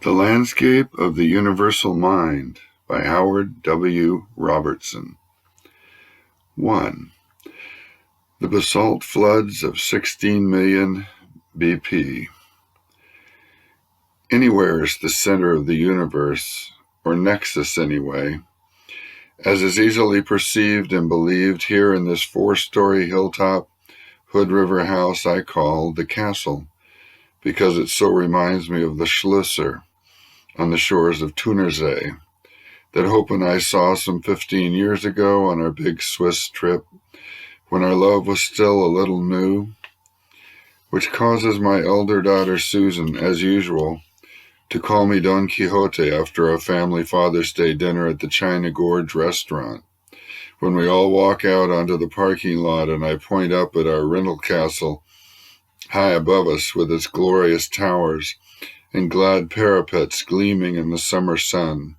The Landscape of the Universal Mind by Howard W. Robertson. 1. The basalt floods of 16 million BP. Anywhere is the center of the universe, or nexus anyway, as is easily perceived and believed here in this 4-story hilltop Hood River house I call the castle, because it so reminds me of the Schlösser on the shores of Thunersee that Hope and I saw some 15 years ago on our big Swiss trip, when our love was still a little new, which causes my elder daughter Susan, as usual, to call me Don Quixote after our family Father's Day dinner at the China Gorge restaurant, when we all walk out onto the parking lot and I point up at our rental castle high above us with its glorious towers and glad parapets gleaming in the summer sun,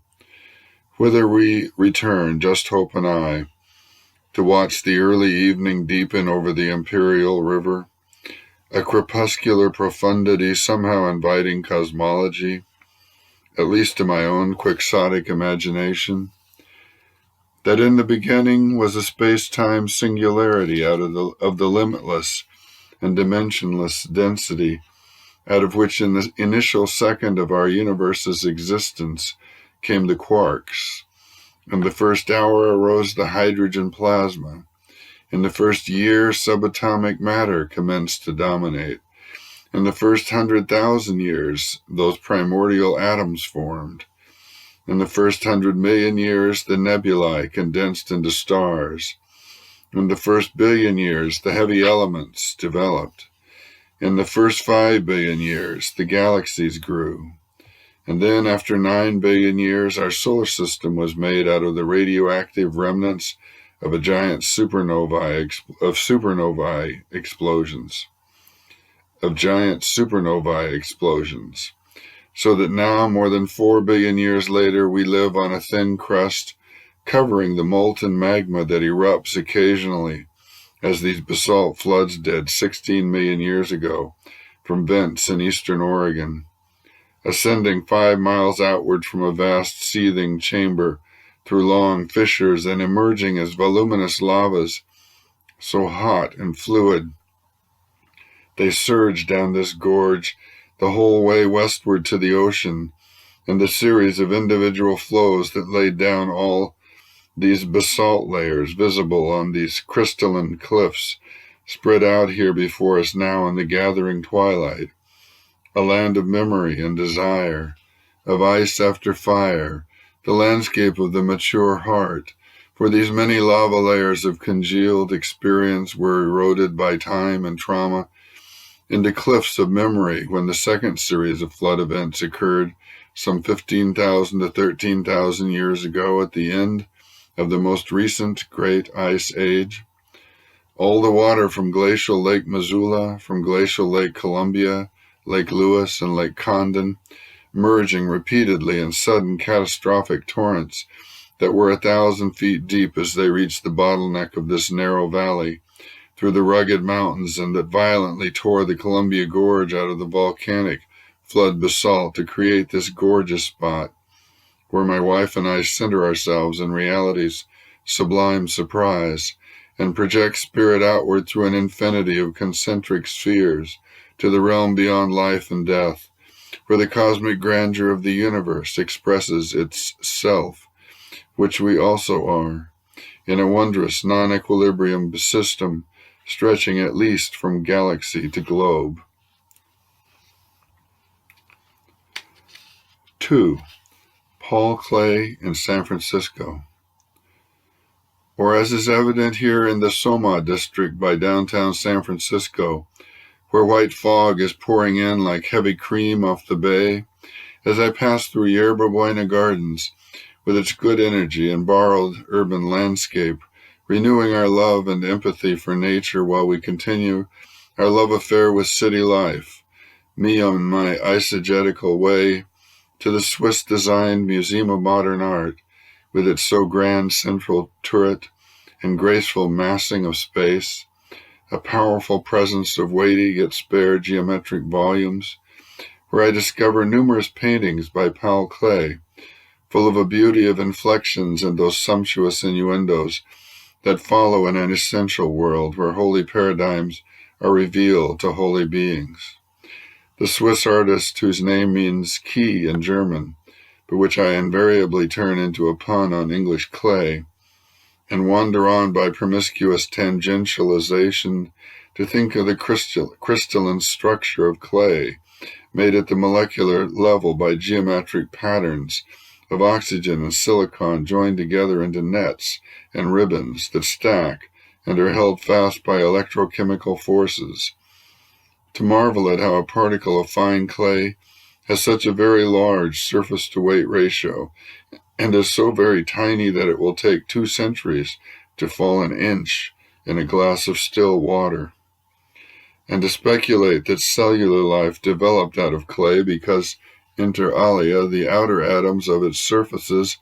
whither we return, just Hope and I, to watch the early evening deepen over the Imperial River, a crepuscular profundity somehow inviting cosmology, at least to my own quixotic imagination, that in the beginning was a space-time singularity out of the limitless and dimensionless density, out of which in the initial second of our universe's existence came the quarks. In the first hour arose the hydrogen plasma. In the first year, subatomic matter commenced to dominate. In the first 100,000 years, those primordial atoms formed. In the first 100 million years, the nebulae condensed into stars. In the first billion years, the heavy elements developed. In the first 5 billion years, the galaxies grew. And then, after 9 billion years, our solar system was made out of the radioactive remnants of a giant supernovae explosions. So that now, more than 4 billion years later, we live on a thin crust covering the molten magma that erupts occasionally, as these basalt floods did 16 million years ago from vents in eastern Oregon, ascending 5 miles outward from a vast seething chamber through long fissures and emerging as voluminous lavas, so hot and fluid. They surged down this gorge the whole way westward to the ocean, and the series of individual flows that laid down all these basalt layers visible on these crystalline cliffs spread out here before us now in the gathering twilight, a land of memory and desire, of ice after fire, the landscape of the mature heart, for these many lava layers of congealed experience were eroded by time and trauma into cliffs of memory when the second series of flood events occurred some 15,000 to 13,000 years ago at the end of the most recent great ice age. All the water from glacial Lake Missoula, from glacial Lake Columbia, Lake Lewis, and Lake Condon, merging repeatedly in sudden catastrophic torrents that were 1,000 feet deep as they reached the bottleneck of this narrow valley, through the rugged mountains, and that violently tore the Columbia Gorge out of the volcanic flood basalt to create this gorgeous spot where my wife and I center ourselves in reality's sublime surprise and project spirit outward through an infinity of concentric spheres to the realm beyond life and death, where the cosmic grandeur of the universe expresses its self, which we also are, in a wondrous non-equilibrium system stretching at least from galaxy to globe. 2. Paul Klee in San Francisco. Or as is evident here in the Soma district by downtown San Francisco, where white fog is pouring in like heavy cream off the bay, as I pass through Yerba Buena Gardens with its good energy and borrowed urban landscape, renewing our love and empathy for nature while we continue our love affair with city life, me on my eisegetical way to the Swiss-designed Museum of Modern Art, with its so grand central turret and graceful massing of space, a powerful presence of weighty yet spare geometric volumes, where I discover numerous paintings by Paul Klee, full of a beauty of inflections and those sumptuous innuendos that follow in an essential world where holy paradigms are revealed to holy beings. The Swiss artist whose name means key in German, but which I invariably turn into a pun on English clay, and wander on by promiscuous tangentialization to think of the crystalline structure of clay, made at the molecular level by geometric patterns of oxygen and silicon joined together into nets and ribbons that stack and are held fast by electrochemical forces. To marvel at how a particle of fine clay has such a very large surface-to-weight ratio and is so very tiny that it will take 2 centuries to fall an inch in a glass of still water. And to speculate that cellular life developed out of clay because, inter alia, the outer atoms of its surfaces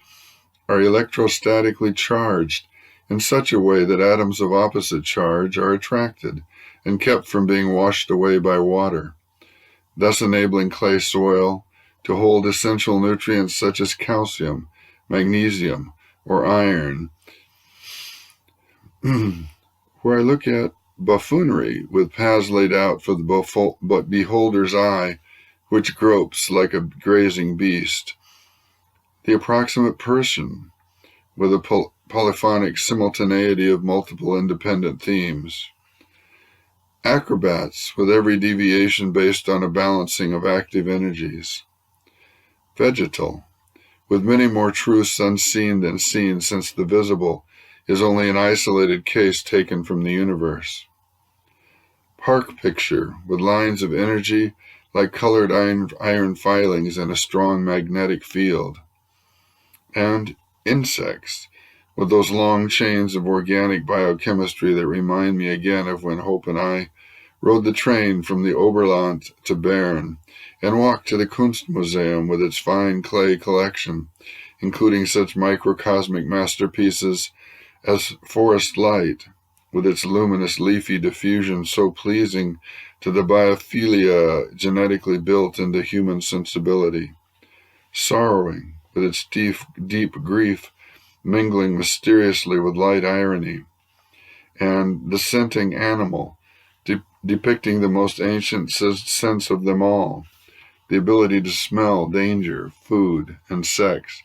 are electrostatically charged in such a way that atoms of opposite charge are attracted and kept from being washed away by water, thus enabling clay soil to hold essential nutrients such as calcium, magnesium, or iron. Where I look at buffoonery with paths laid out for the beholder's eye, which gropes like a grazing beast, the approximate person with a polyphonic simultaneity of multiple independent themes, acrobats with every deviation based on a balancing of active energies, vegetal, with many more truths unseen than seen, since the visible is only an isolated case taken from the universe. Park picture, with lines of energy like colored iron filings in a strong magnetic field. And insects, with those long chains of organic biochemistry that remind me again of when Hope and I rode the train from the Oberland to Bern and walked to the Kunstmuseum with its fine clay collection, including such microcosmic masterpieces as Forest Light, with its luminous leafy diffusion so pleasing to the biophilia genetically built into human sensibility, Sorrowing, with its deep grief mingling mysteriously with light irony, and The Scenting Animal, depicting the most ancient sense of them all, the ability to smell danger, food, and sex,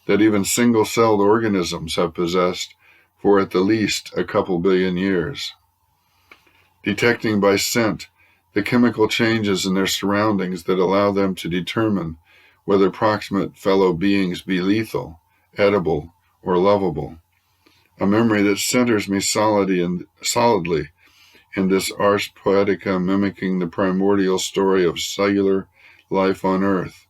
that even single-celled organisms have possessed for at the least a couple billion years. Detecting by scent the chemical changes in their surroundings that allow them to determine whether proximate fellow beings be lethal, edible, or lovable. A memory that centers me solidly in this ars poetica mimicking the primordial story of cellular life on Earth,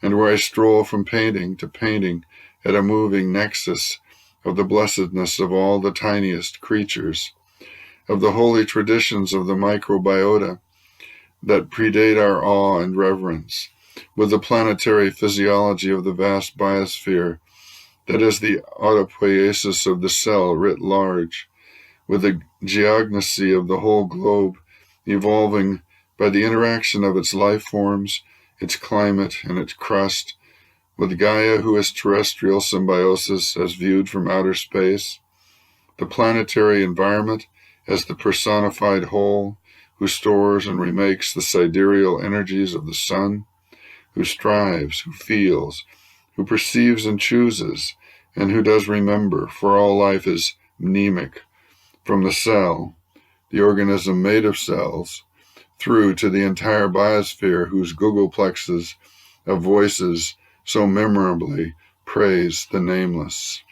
and where I stroll from painting to painting at a moving nexus of the blessedness of all the tiniest creatures, of the holy traditions of the microbiota that predate our awe and reverence, with the planetary physiology of the vast biosphere that is the autopoiesis of the cell writ large, with the geognosy of the whole globe evolving by the interaction of its life forms, its climate, and its crust, with Gaia, who is terrestrial symbiosis as viewed from outer space, the planetary environment as the personified whole, who stores and remakes the sidereal energies of the sun, who strives, who feels, who perceives and chooses, and who does remember, for all life is mnemic, from the cell, the organism made of cells, through to the entire biosphere whose googleplexes of voices so memorably praise the nameless.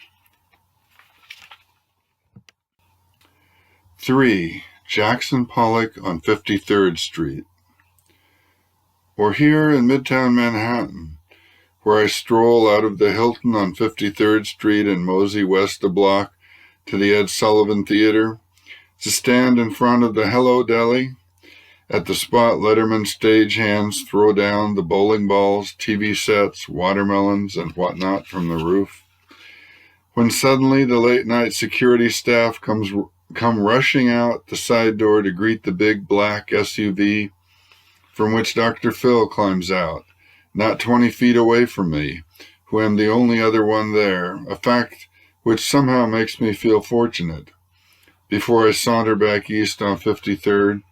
3. Jackson Pollock on 53rd Street. Or here in Midtown Manhattan, where I stroll out of the Hilton on 53rd Street and mosey west a block to the Ed Sullivan Theater, to stand in front of the Hello Deli, at the spot Letterman stagehands throw down the bowling balls, TV sets, watermelons, and whatnot from the roof, when suddenly the late-night security staff come rushing out the side door to greet the big black SUV from which Dr. Phil climbs out, not 20 feet away from me, who am the only other one there, a fact which somehow makes me feel fortunate. Before I saunter back east on 53rd,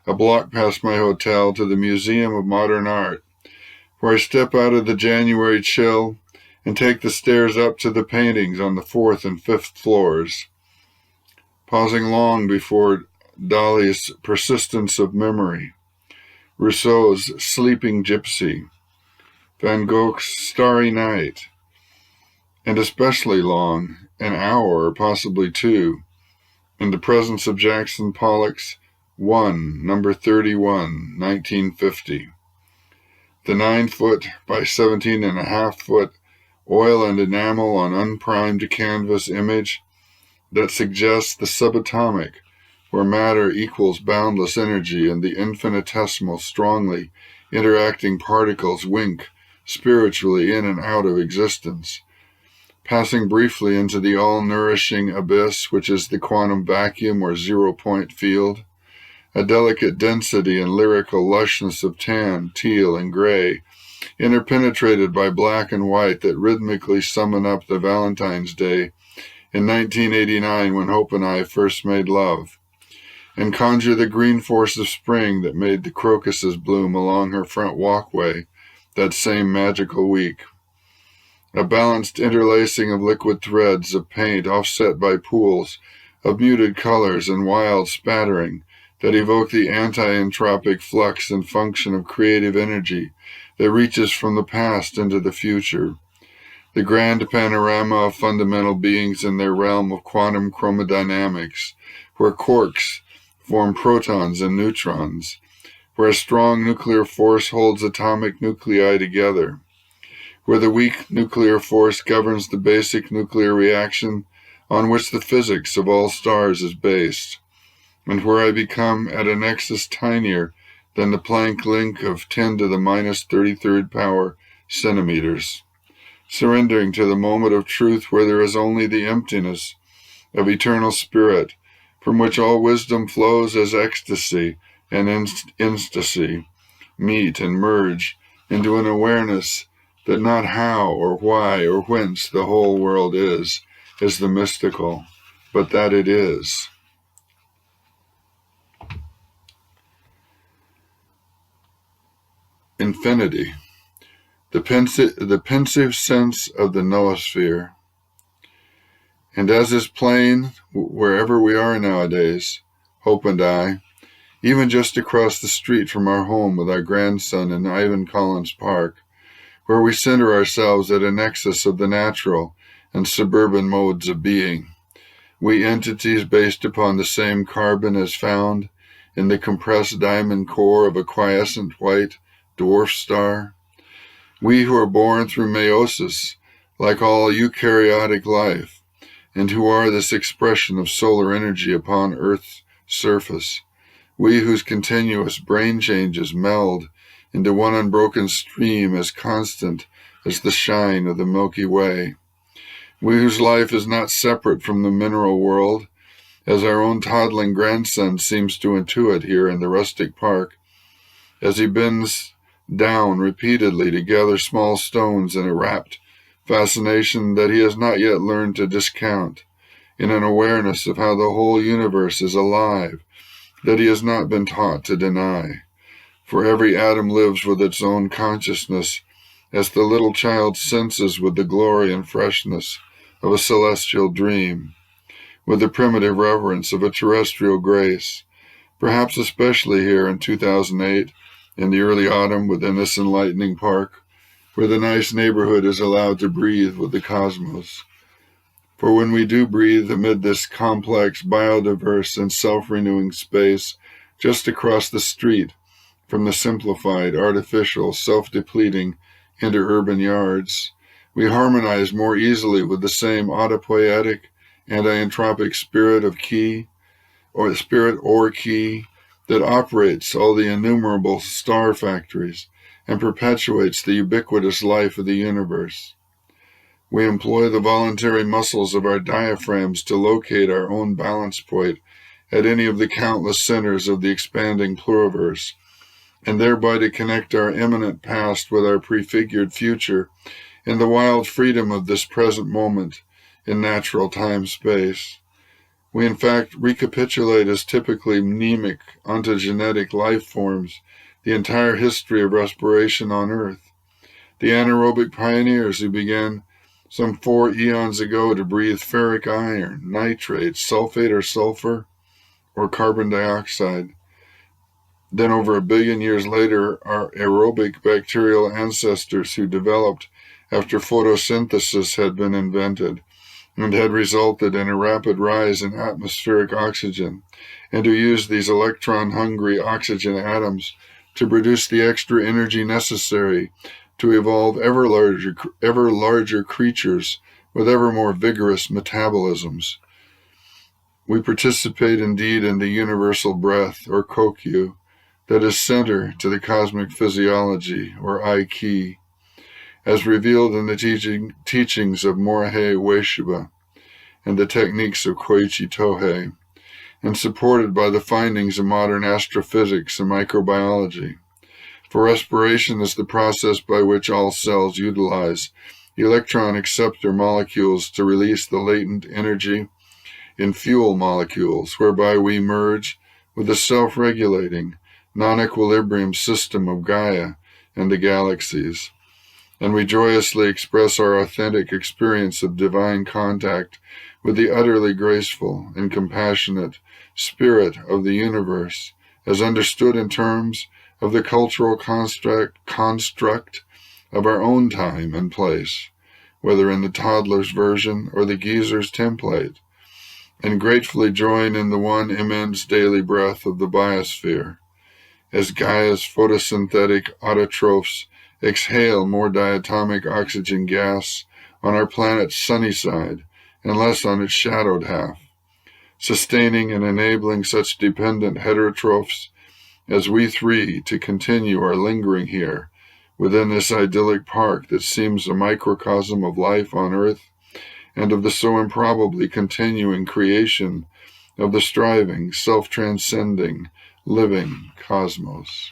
a block past my hotel to the Museum of Modern Art, where I step out of the January chill and take the stairs up to the paintings on the 4th and 5th floors, pausing long before Dali's Persistence of Memory, Rousseau's Sleeping Gypsy, Van Gogh's Starry Night, and especially long, an hour or possibly two, in the presence of Jackson Pollock's One, number 31, 1950. The 9-foot by 17.5-foot oil and enamel on unprimed canvas image that suggests the subatomic, where matter equals boundless energy and the infinitesimal, strongly interacting particles wink spiritually in and out of existence, passing briefly into the all-nourishing abyss which is the quantum vacuum or zero-point field, a delicate density and lyrical lushness of tan, teal, and gray, interpenetrated by black and white that rhythmically summon up the Valentine's Day in 1989 when Hope and I first made love, and conjure the green force of spring that made the crocuses bloom along her front walkway that same magical week. A balanced interlacing of liquid threads of paint offset by pools of muted colors and wild spattering that evoke the anti-entropic flux and function of creative energy that reaches from the past into the future. The grand panorama of fundamental beings in their realm of quantum chromodynamics, where quarks form protons and neutrons, where a strong nuclear force holds atomic nuclei together, where the weak nuclear force governs the basic nuclear reaction on which the physics of all stars is based, and where I become at a nexus tinier than the Planck link of 10 to the minus 33rd power centimeters, surrendering to the moment of truth where there is only the emptiness of eternal spirit, from which all wisdom flows as ecstasy and instasy meet and merge into an awareness that not how or why or whence the whole world is the mystical, but that it is. Infinity, the pensive sense of the noosphere. And as is plain wherever we are nowadays, Hope and I, even just across the street from our home with our grandson in Ivan Collins Park, where we center ourselves at a nexus of the natural and suburban modes of being, we entities based upon the same carbon as found in the compressed diamond core of a quiescent white dwarf star, we who are born through meiosis, like all eukaryotic life, and who are this expression of solar energy upon Earth's surface, we whose continuous brain changes meld into one unbroken stream as constant as the shine of the Milky Way, we whose life is not separate from the mineral world, as our own toddling grandson seems to intuit here in the rustic park, as he bends down repeatedly to gather small stones in a rapt fascination that he has not yet learned to discount, in an awareness of how the whole universe is alive that he has not been taught to deny. For every atom lives with its own consciousness, as the little child senses with the glory and freshness of a celestial dream, with the primitive reverence of a terrestrial grace, perhaps especially here in 2008, in the early autumn within this enlightening park, where the nice neighborhood is allowed to breathe with the cosmos. For when we do breathe amid this complex, biodiverse, and self-renewing space just across the street from the simplified, artificial, self-depleting interurban yards, we harmonize more easily with the same autopoietic, anti-entropic spirit of key, or spirit or key, that operates all the innumerable star factories and perpetuates the ubiquitous life of the universe. We employ the voluntary muscles of our diaphragms to locate our own balance point at any of the countless centers of the expanding pluriverse, and thereby to connect our imminent past with our prefigured future in the wild freedom of this present moment in natural time-space. We in fact recapitulate as typically mnemic, ontogenetic life forms the entire history of respiration on Earth. The anaerobic pioneers who began some 4 eons ago to breathe ferric iron, nitrate, sulfate or sulfur, or carbon dioxide. Then over 1 billion years later, our aerobic bacterial ancestors who developed after photosynthesis had been invented and had resulted in a rapid rise in atmospheric oxygen, and who used these electron-hungry oxygen atoms to produce the extra energy necessary to evolve ever larger creatures with ever more vigorous metabolisms. We participate indeed in the universal breath, or kokyu, that is center to the cosmic physiology, or Aiki, as revealed in the teachings of Morihei Ueshiba and the techniques of Koichi Tohei, and supported by the findings of modern astrophysics and microbiology. For respiration is the process by which all cells utilize electron acceptor molecules to release the latent energy in fuel molecules, whereby we merge with the self-regulating, non-equilibrium system of Gaia and the galaxies. And we joyously express our authentic experience of divine contact with the utterly graceful and compassionate spirit of the universe, as understood in terms of the cultural construct of our own time and place, whether in the toddler's version or the geezer's template, and gratefully join in the one immense daily breath of the biosphere, as Gaia's photosynthetic autotrophs exhale more diatomic oxygen gas on our planet's sunny side and less on its shadowed half, sustaining and enabling such dependent heterotrophs as we three to continue our lingering here within this idyllic park that seems a microcosm of life on Earth and of the so improbably continuing creation of the striving, self-transcending, living cosmos.